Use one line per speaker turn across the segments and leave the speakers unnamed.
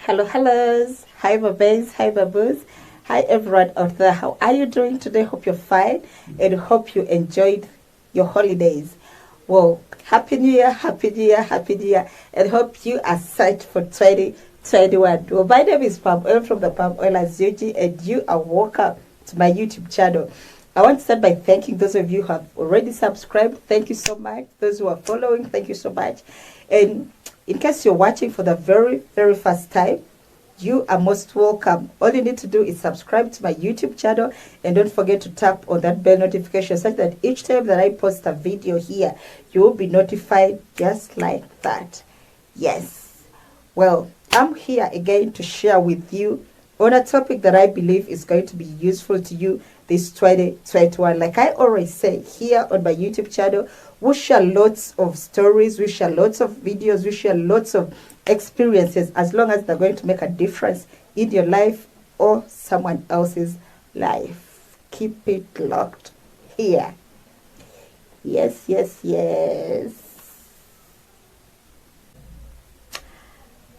Hello, hellos. Hi, babes. Hi, baboos. Hi, everyone out there. How are you doing today? Hope you're fine and hope you enjoyed your holidays. Well, Happy New Year, Happy New Year, Happy New Year, and hope you are set for 2021. Well, my name is Palm Oil from the Palm Oil Azuji, and you are welcome to my YouTube channel. I want to start by thanking those of you who have already subscribed. Thank you so much. Those who are following, thank you so much. And in case you're watching for the very first time, you are most welcome. All you need to do is subscribe to my YouTube channel and don't forget to tap on that bell notification such that each time that I post a video here, you will be notified just like that. Yes. Well, I'm here again to share with you on a topic that I believe is going to be useful to you this 2021. Like I always say here on my YouTube channel, we share lots of stories, we share lots of videos, we share lots of experiences, as long as they're going to make a difference in your life or someone else's life. Keep it locked here. Yes, yes, yes.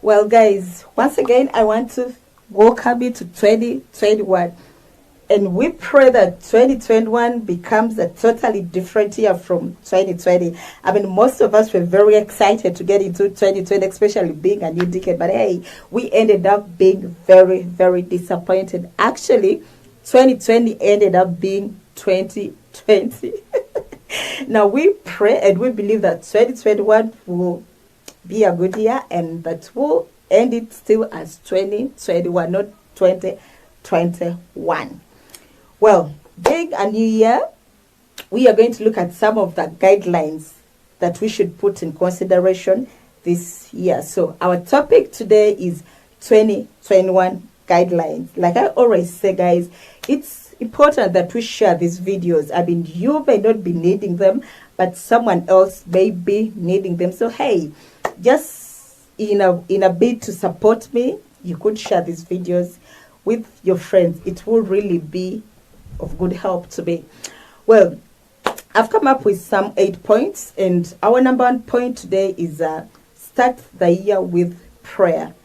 Well, guys, once again, I want to welcome you to 2021. And we pray that 2021 becomes a totally different year from 2020. I mean, most of us were very excited to get into 2020, especially being a new decade. But hey, we ended up being very disappointed. Actually, 2020 ended up being 2020. Now, we pray and we believe that 2021 will be a good year and that we'll end it still as 2021, not 2021. Well, being a new year, we are going to look at some of the guidelines that we should put in consideration this year. So our topic today is 2021 guidelines. Like I always say, guys, it's important that we share these videos. I mean, you may not be needing them, but someone else may be needing them. So hey, just in a bid to support me, you could share these videos with your friends. It will really be of good help to me. Well, I've come up with some 8 points, and our number 1 point today is start the year with prayer.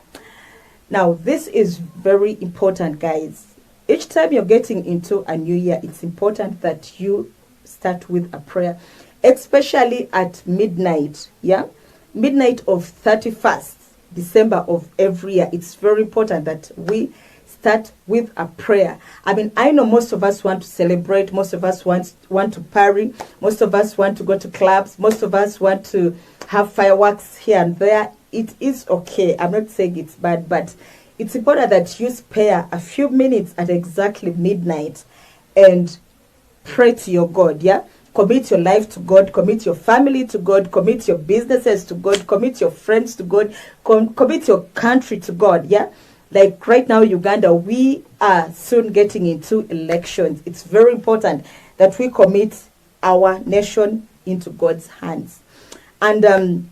Now, this is very important, guys. Each time you're getting into a new year, it's important that you start with a prayer, especially at midnight. Yeah, midnight of 31st December of every year. It's very important that we start with a prayer. I mean, I know most of us want to celebrate, most of us want to party, most of us want to go to clubs, most of us want to have fireworks here and there. It is okay. I'm not saying it's bad, but it's important that you spare a few minutes at exactly midnight and pray to your God, yeah? Commit your life to God, commit your family to God, commit your businesses to God, commit your friends to God, commit your country to God, yeah? Like right now, Uganda, we are soon getting into elections. It's very important that we commit our nation into God's hands. And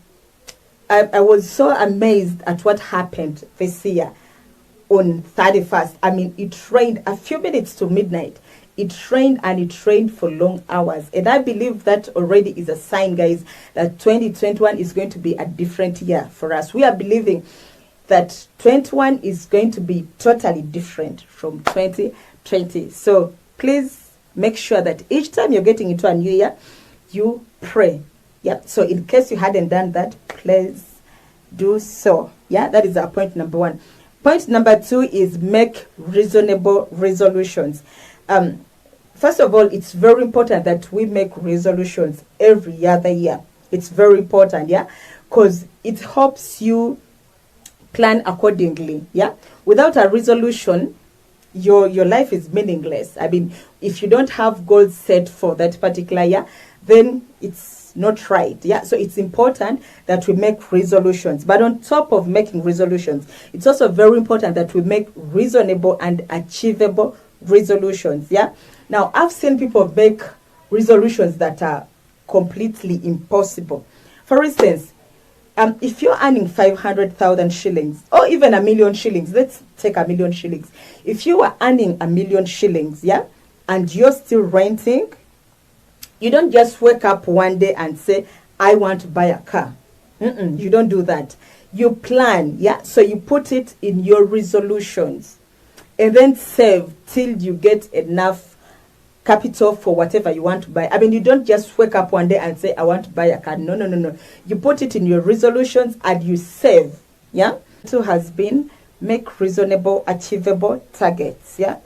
I was so amazed at what happened this year on 31st. I mean, it rained a few minutes to midnight. It rained and it rained for long hours. And I believe that already is a sign, guys, that 2021 is going to be a different year for us. We are believing that 21 is going to be totally different from 2020. So please make sure that each time you're getting into a new year, you pray. Yeah. So in case you hadn't done that, please do so. Yeah, that is our point number 1. Point number 2 is make reasonable resolutions. First of all, it's very important that we make resolutions every other year. It's very important, yeah, because it helps you plan accordingly. Yeah, without a resolution, your life is meaningless. I mean, if you don't have goals set for that particular year, then it's not right. Yeah, so it's important that we make resolutions. But on top of making resolutions, it's also very important that we make reasonable and achievable resolutions. Yeah, now I've seen people make resolutions that are completely impossible. For instance, if you're earning 500,000 shillings or even 1,000,000 shillings, let's take 1,000,000 shillings. If you are earning 1,000,000 shillings, yeah, and you're still renting, you don't just wake up one day and say, I want to buy a car. You don't do that. You plan, yeah. So you put it in your resolutions, and then save till you get enough capital for whatever you want to buy. I mean, you don't just wake up one day and say, I want to buy a car. No, no, no, no. You put it in your resolutions and you save. Yeah. Two has been make reasonable, achievable targets. Yeah.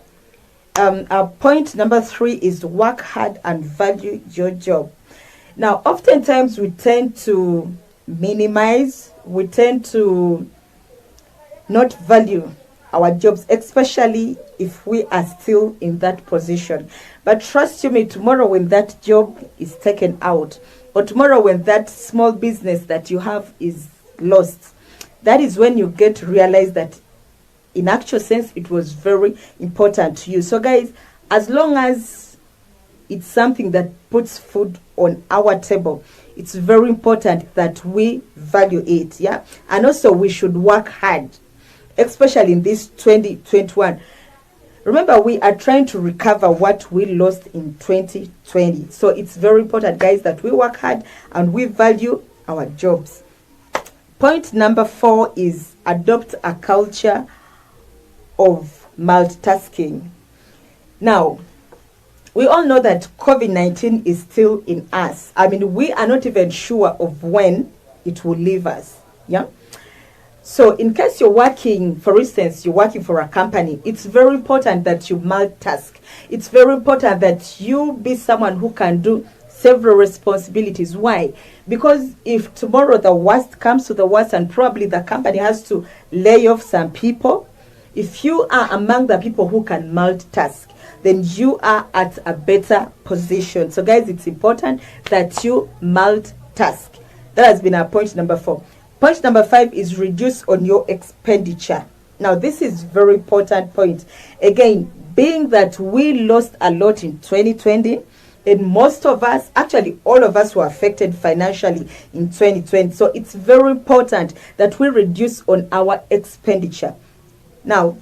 Our point number 3 is work hard and value your job. Now, oftentimes we tend to minimize, we tend to not value our jobs, especially if we are still in that position. But trust you me, tomorrow when that job is taken out, or tomorrow when that small business that you have is lost, that is when you get to realize that in actual sense it was very important to you. So guys, as long as it's something that puts food on our table, it's very important that we value it. Yeah. And also we should work hard, especially in this 2021. Remember, we are trying to recover what we lost in 2020. So it's very important, guys, that we work hard and we value our jobs. Point number 4 is adopt a culture of multitasking. Now, we all know that COVID-19 is still in us. I mean, we are not even sure of when it will leave us. Yeah. So in case you're working, for instance, you're working for a company, it's very important that you multitask. It's very important that you be someone who can do several responsibilities. Why? Because if tomorrow the worst comes to the worst and probably the company has to lay off some people, if you are among the people who can multitask, then you are at a better position. So guys, it's important that you multitask. That has been our point number 4. Point number 5 is reduce on your expenditure. Now, this is very important point. Again, being that we lost a lot in 2020, and most of us, actually all of us, were affected financially in 2020. So it's very important that we reduce on our expenditure. Now,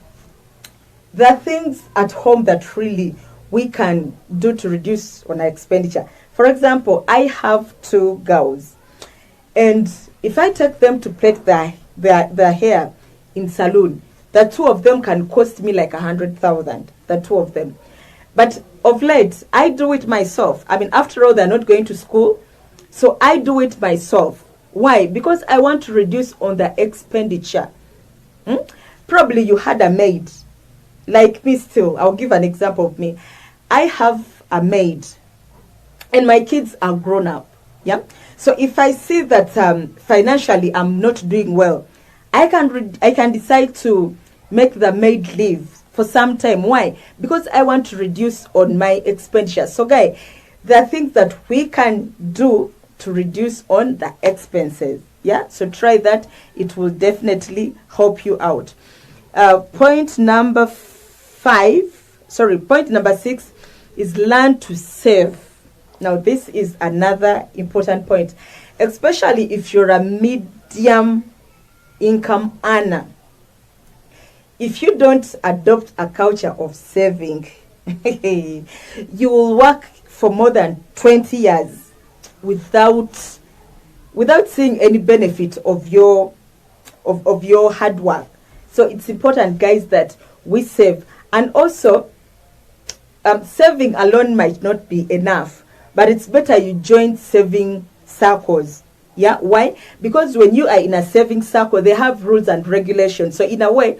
there are things at home that really we can do to reduce on our expenditure. For example, I have 2 girls, and if I take them to plait their hair in salon, the 2 of them can cost me like 100,000. The 2 of them. But of late, I do it myself. I mean, after all, they're not going to school, so I do it myself. Why? Because I want to reduce on the expenditure. Probably you had a maid, like me still. I'll give an example of me. I have a maid, and my kids are grown up. Yeah. So if I see that financially I'm not doing well, I can decide to make the maid leave for some time. Why? Because I want to reduce on my expenditure. So guys, there are things that we can do to reduce on the expenses. Yeah. So try that. It will definitely help you out. Point number 6 is learn to save. Now, this is another important point, especially if you're a medium income earner. If you don't adopt a culture of saving, you will work for more than 20 years without seeing any benefit of your hard work. So it's important, guys, that we save. And also, saving alone might not be enough, but it's better you join saving circles. Yeah, why? Because when you are in a saving circle, they have rules and regulations. So in a way,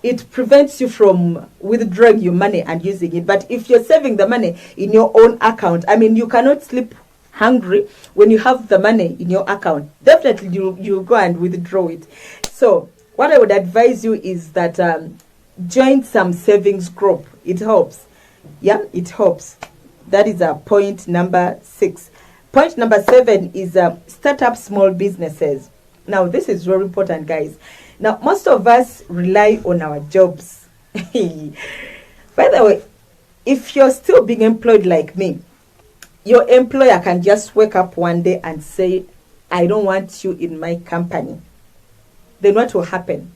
it prevents you from withdrawing your money and using it. But if you're saving the money in your own account, I mean, you cannot sleep hungry when you have the money in your account. Definitely, you go and withdraw it. So what I would advise you is that join some savings group. It helps. Yeah, it helps. That is point number 6. Point number 7 is start up small businesses. Now, this is very important, guys. Now, most of us rely on our jobs. By the way, if you're still being employed like me, your employer can just wake up one day and say, I don't want you in my company. Then what will happen?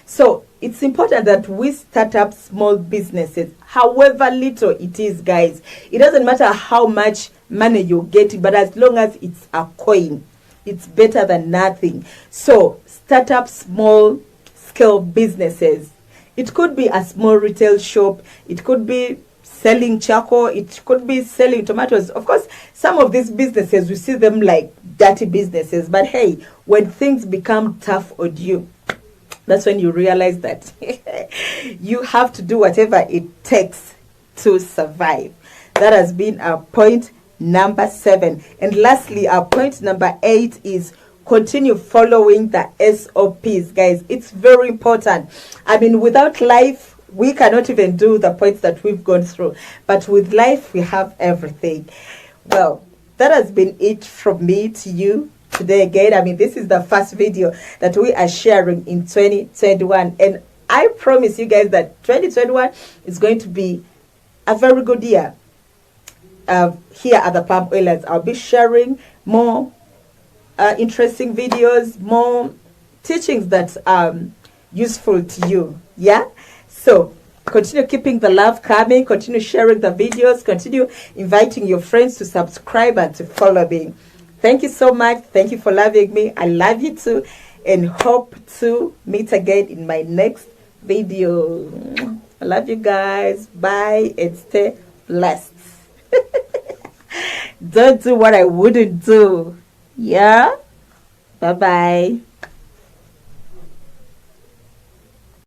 So it's important that we start up small businesses, however little it is, guys. It doesn't matter how much money you're getting, but as long as it's a coin, it's better than nothing. So start up small scale businesses. It could be a small retail shop. It could be selling charcoal. It could be selling tomatoes. Of course, some of these businesses, we see them like dirty businesses. But hey, when things become tough on you, that's when you realize that you have to do whatever it takes to survive. That has been our point number 7. And lastly, our point number 8 is continue following the SOPs, guys. It's very important. I mean, without life, we cannot even do the points that we've gone through. But with life, we have everything. Well, that has been it from me to you today again. I mean, this is the first video that we are sharing in 2021. And I promise you guys that 2021 is going to be a very good year. Here at the Palm Oilers, I'll be sharing more interesting videos, more teachings that are useful to you. Yeah, so continue keeping the love coming, continue sharing the videos, continue inviting your friends to subscribe and to follow me. Thank you so much. Thank you for loving me. I love you too, and hope to meet again in my next video. I love you guys. Bye and stay blessed. Don't do what I wouldn't do. Yeah? Bye-bye.